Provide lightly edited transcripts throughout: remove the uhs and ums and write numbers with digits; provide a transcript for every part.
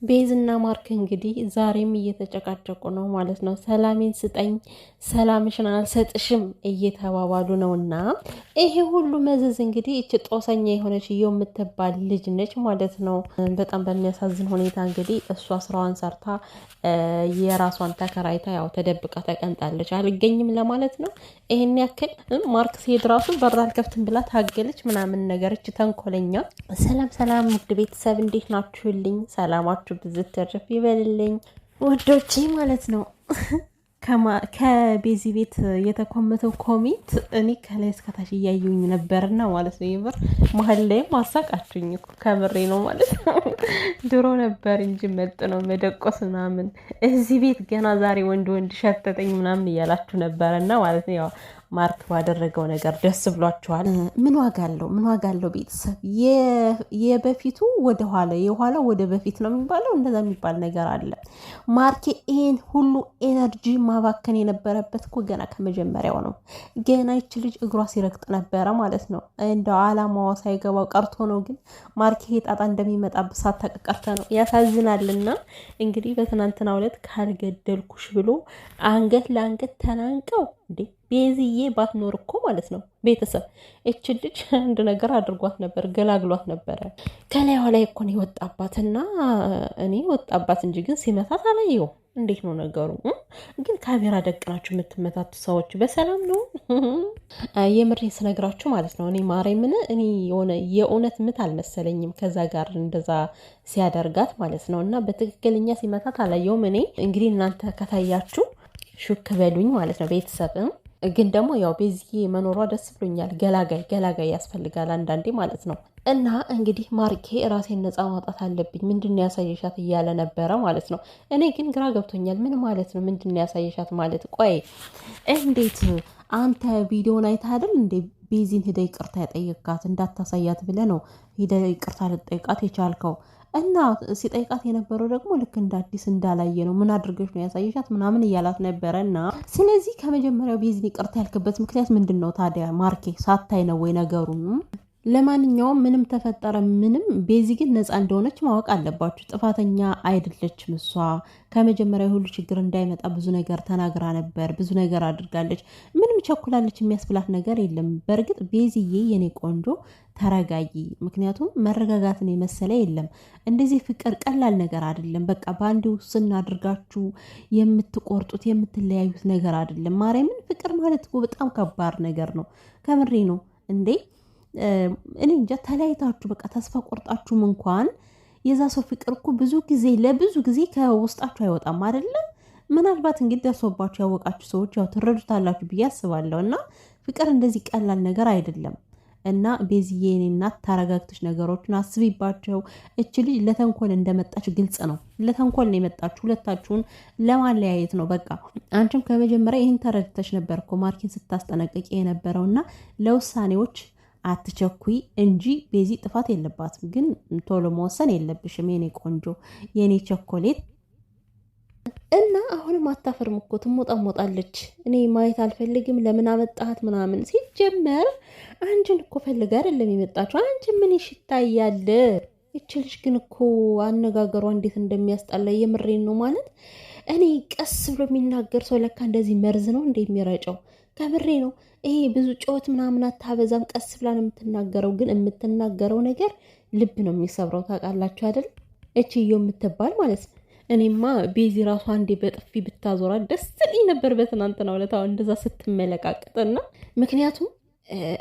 ቤዝና ማርክ እንግዲህ ዛሬም እየተጨቃጨቁ ነው ማለት ነው። ሰላሜን ስጠኝ፣ ሰላምሽን አልሰጥሽም እየተባባሉ ነው። እና ይሄ ሁሉ መዘዝ እንግዲህ እች ጦሰኛ የሆነች የምትባል ልጅ ነች ማለት ነው። በጣም በሚያሳዝን ሁኔታ እንግዲህ እሷ ስራዋን ሰርታ የራሷን ተከራይታ ያው ተደብቃ ተቀምጣለች። አልገኝም ለማለት ነው። ይሄን ያክል ማርክ ሲሄድ ራሱ በር አልከፍትም ብላ ታገለች ምናምን ነገረች። ተንኮለኛ። ሰላም ሰላም፣ ውድ ቤተሰብ እንዴት ናችሁልኝ? ሰላማችሁ ብዝት ተርፍ ይበልልኝ ወዶቼ ማለት ነው። ከቤዚ ቤት የተኮመተው ኮሜንት እኔ ከላይ እስከታች እያየሁኝ ነበርና ማለት ነው። የምር መሀል ላይም አሳቃችሁኝ እኮ ከምሬ ነው ማለት ነው። ድሮ ነበር እንጂ መጥ ነው መደቆስ ምናምን፣ እዚህ ቤት ገና ዛሬ ወንድ ወንድ ሸተተኝ ምናምን እያላችሁ ነበርና ማለት ነው። ያው ማርክ ባደረገው ነገር ደስ ብሏችኋል። ምን ዋጋ አለው? ምን ዋጋ አለው? ቤተሰብ የበፊቱ ወደ ኋላ የኋላ ወደ በፊት ነው የሚባለው። እንደዛ የሚባል ነገር አለ። ማርኬ ይሄን ሁሉ ኤነርጂ ማባከን የነበረበት እኮ ገና ከመጀመሪያው ነው። ገና ይች ልጅ እግሯ ሲረግጥ ነበረ ማለት ነው። እንደው አላማዋ ሳይገባው ቀርቶ ነው። ግን ማርኬ ጣጣ እንደሚመጣበት ሳታውቅ ቀርታ ነው። ያሳዝናልና እንግዲህ በትናንትናው ዕለት ካልገደልኩሽ ብሎ አንገት ለአንገት ተናንቀው እንዴ ቤዝዬ ባትኖር እኮ ማለት ነው ቤተሰብ እች ልጅ አንድ ነገር አድርጓት ነበር፣ ገላግሏት ነበረ። ከላይዋ ላይ እኮ ነው የወጣባትና እኔ ወጣባት እንጂ ግን ሲመታት አላየሁም። እንዴት ነው ነገሩ? ግን ካሜራ ደቅናችሁ የምትመታቱ ሰዎች በሰላም ነው? የምሬን ስነግራችሁ ማለት ነው። እኔ ማርያምን እኔ የሆነ የእውነት ምት አልመሰለኝም ከዛ ጋር እንደዛ ሲያደርጋት ማለት ነው። እና በትክክለኛ ሲመታት አላየውም። እኔ እንግዲህ እናንተ ከታያችሁ ሹክ በሉኝ ማለት ነው ቤተሰብ። ግን ደግሞ ያው ቤዚዬ መኖሯ ደስ ብሎኛል። ገላጋይ ያስፈልጋል አንዳንዴ ማለት ነው። እና እንግዲህ ማርኬ ራሴን ነፃ ማውጣት አለብኝ ምንድን ያሳየሻት እያለ ነበረ ማለት ነው። እኔ ግን ግራ ገብቶኛል። ምን ማለት ነው? ምንድን ያሳየሻት ማለት? ቆይ እንዴት አንተ ቪዲዮን አይተህ አይደል እንዴ ቤዚን ሂደ ይቅርታ ያጠየቃት? እንዳታሳያት ብለህ ነው ሂደ ይቅርታ ልጠይቃት የቻልከው? እና ሲጠይቃት የነበረው ደግሞ ልክ እንደ አዲስ እንዳላየ ነው። ምን አድርገሽ ነው ያሳየሻት ምናምን እያላት ነበረ። እና ስለዚህ ከመጀመሪያው ቤዝን ይቅርታ ያልክበት ምክንያት ምንድን ነው ታዲያ? ማርኬ ሳታይ ነው ወይ ነገሩን? ለማንኛውም ምንም ተፈጠረ ምንም ቤዚ ግን ነፃ እንደሆነች ማወቅ አለባችሁ። ጥፋተኛ አይደለችም እሷ። ከመጀመሪያ ሁሉ ችግር እንዳይመጣ ብዙ ነገር ተናግራ ነበር፣ ብዙ ነገር አድርጋለች። ምንም ቸኩላለች የሚያስብላት ነገር የለም። በእርግጥ ቤዚዬ የኔ ቆንጆ ተረጋጊ። ምክንያቱም መረጋጋትን የመሰለ የለም። እንደዚህ ፍቅር ቀላል ነገር አይደለም። በቃ በአንድ ውስን አድርጋችሁ የምትቆርጡት የምትለያዩት ነገር አይደለም። ማርያምን ፍቅር ማለት እኮ በጣም ከባድ ነገር ነው። ከምሬ ነው እንዴ። እኔ እንጃ ተለያይታችሁ በቃ ተስፋ ቆርጣችሁም እንኳን የዛ ሰው ፍቅር እኮ ለብዙ ጊዜ ከውስጣችሁ አይወጣም አይደለም። ምናልባት እንግዲህ ደርሶባችሁ ያወቃችሁ ሰዎች ያው ትረዱታላችሁ ብዬ አስባለሁ። እና ፍቅር እንደዚህ ቀላል ነገር አይደለም። እና ቤዝዬ የኔ እናት ተረጋግተሽ ነገሮችን አስቢባቸው። እች ልጅ ለተንኮል እንደመጣች ግልጽ ነው። ለተንኮል ነው የመጣችሁ፣ ሁለታችሁን ለማለያየት ነው በቃ። አንቺም ከመጀመሪያ ይህን ተረድተሽ ነበር እኮ ማርኪን ስታስጠነቅቂ የነበረውና ለውሳኔዎች አትቸኩይ እንጂ ቤዚ ጥፋት የለባትም። ግን ቶሎ መወሰን የለብሽም የኔ ቆንጆ የኔ ቸኮሌት። እና አሁንም አታፈርም እኮ ትሞጣሞጣለች። እኔ ማየት አልፈልግም ለምን አመጣሃት ምናምን። ሲጀመር አንቺን እኮ ፈልጋ አይደለም የመጣችው። አንቺ ምን ይሽታያል? ይችልሽ ግን እኮ አነጋገሯ እንዴት እንደሚያስጠላ የምሬን ነው ማለት። እኔ ቀስ ብሎ የሚናገር ሰው ለካ እንደዚህ መርዝ ነው እንደ የሚረጨው። ከምሬ ነው። ይሄ ብዙ ጩኸት ምናምን አታበዛም። ቀስ ብላ ነው የምትናገረው። ግን የምትናገረው ነገር ልብ ነው የሚሰብረው። ታውቃላችሁ አይደል? እችዮ የምትባል ማለት ነው። እኔማ ቤዚ ራሷ አንዴ በጥፊ ብታዞራት ደስ ይለኝ ነበር በትናንትናው ዕለት እንደዛ ስትመለቃቀጥና። ምክንያቱም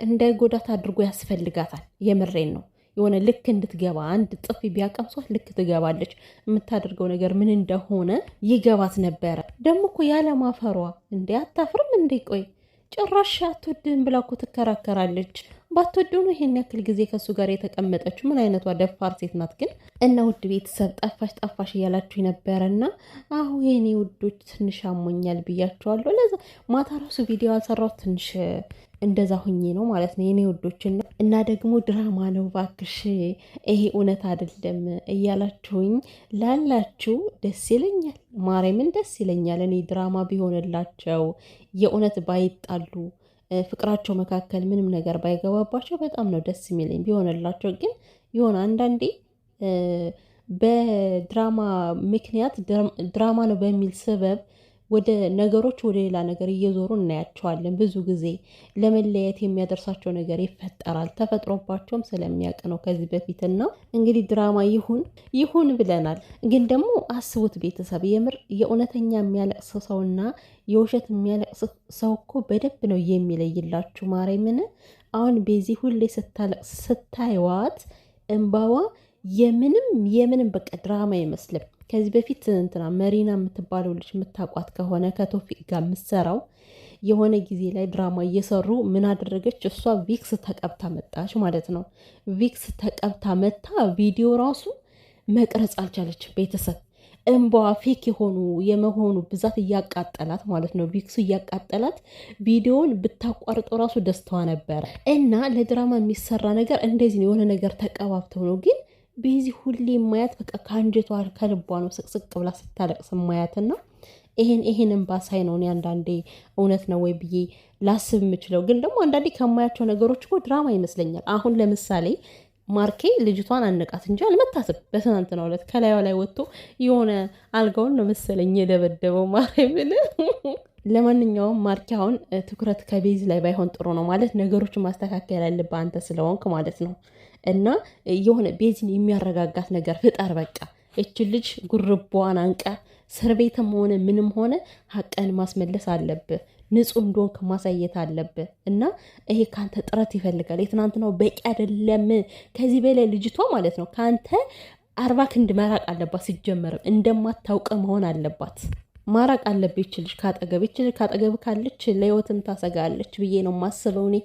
እንዳይጎዳት አድርጎ ያስፈልጋታል። የምሬን ነው። የሆነ ልክ እንድትገባ አንድ ጥፊ ቢያቀምሷት ልክ ትገባለች። የምታደርገው ነገር ምን እንደሆነ ይገባት ነበረ። ደግሞ እኮ ያለማፈሯ እንዴ አታፍርም እንዴ? ቆይ ጭራሽ አትወድህም ብላ እኮ ትከራከራለች። ባትወደው ነው ይሄን ያክል ጊዜ ከሱ ጋር የተቀመጠችው። ምን አይነቷ ደፋር ሴት ናት ግን! እና ውድ ቤተሰብ ጠፋሽ እያላችሁ ነበረና አሁን የኔ ውዶች ትንሽ አሞኛል ብያቸዋለሁ። ለዛ ማታ ራሱ ቪዲዮ አልሰራው ትንሽ እንደዛ ሁኜ ነው ማለት ነው የኔ ውዶችን። እና ደግሞ ድራማ ነው ባክሽ ይሄ እውነት አይደለም እያላችሁኝ ላላችሁ ደስ ይለኛል። ማርያምን ደስ ይለኛል። እኔ ድራማ ቢሆንላቸው የእውነት ባይጣሉ ፍቅራቸው መካከል ምንም ነገር ባይገባባቸው በጣም ነው ደስ የሚለኝ ቢሆንላቸው። ግን የሆነ አንዳንዴ በድራማ ምክንያት ድራማ ነው በሚል ሰበብ ወደ ነገሮች ወደ ሌላ ነገር እየዞሩ እናያቸዋለን። ብዙ ጊዜ ለመለያየት የሚያደርሳቸው ነገር ይፈጠራል። ተፈጥሮባቸውም ስለሚያውቅ ነው ከዚህ በፊትና እንግዲህ ድራማ ይሁን ይሁን ብለናል። ግን ደግሞ አስቡት ቤተሰብ፣ የምር የእውነተኛ የሚያለቅስ ሰውና የውሸት የሚያለቅስ ሰው እኮ በደንብ ነው የሚለይላችሁ። ማርያምን አሁን ቤዚ ሁሌ ስታለቅስ ስታይዋት እንባዋ የምንም በቃ ድራማ አይመስልም። ከዚህ በፊት እንትና መሪና የምትባለው ልጅ የምታውቋት ከሆነ ከቶፊቅ ጋር የምትሰራው የሆነ ጊዜ ላይ ድራማ እየሰሩ ምን አደረገች? እሷ ቪክስ ተቀብታ መጣች ማለት ነው። ቪክስ ተቀብታ መታ ቪዲዮ ራሱ መቅረጽ አልቻለች። ቤተሰብ እንባዋ ፌክ የመሆኑ ብዛት እያቃጠላት ማለት ነው። ቪክሱ እያቃጠላት ቪዲዮውን ብታቋርጠው ራሱ ደስታዋ ነበረ። እና ለድራማ የሚሰራ ነገር እንደዚህ ነው። የሆነ ነገር ተቀባብተው ነው ግን ቤዚ ሁሌ ማያት በቃ ከአንጀቷ ከልቧ ነው ስቅስቅ ብላ ስታለቅስ ማያትና ይሄን እንባ ሳይ ነው እኔ አንዳንዴ እውነት ነው ወይ ብዬ ላስብ የምችለው። ግን ደግሞ አንዳንዴ ከማያቸው ነገሮች እኮ ድራማ ይመስለኛል። አሁን ለምሳሌ ማርኬ ልጅቷን አነቃት እንጂ አልመታትም። በትናንትናው ዕለት ከላዩ ላይ ወጥቶ የሆነ አልጋውን ነው መሰለኝ የደበደበው ማርያምን። ለማንኛውም ማርኬ አሁን ትኩረት ከቤዚ ላይ ባይሆን ጥሩ ነው ማለት ነገሮችን ማስተካከል ያለብህ አንተ ስለሆንክ ማለት ነው። እና የሆነ ቤዚን የሚያረጋጋት ነገር ፍጠር በቃ። እችን ልጅ ጉርቧን አንቀ እስር ቤትም ሆነ ምንም ሆነ ሀቀን ማስመለስ አለብህ። ንጹህ እንደሆንክ ማሳየት አለብህ። እና ይሄ ከአንተ ጥረት ይፈልጋል። የትናንትናው በቂ አይደለም። ከዚህ በላይ ልጅቷ ማለት ነው ከአንተ 40 ክንድ መራቅ አለባት። ሲጀመርም እንደማታውቅ መሆን አለባት። ማራቅ አለብህ። ይች ልጅ ካጠገብ ካለች ለህይወትም ታሰጋለች ብዬ ነው የማስበው እኔ።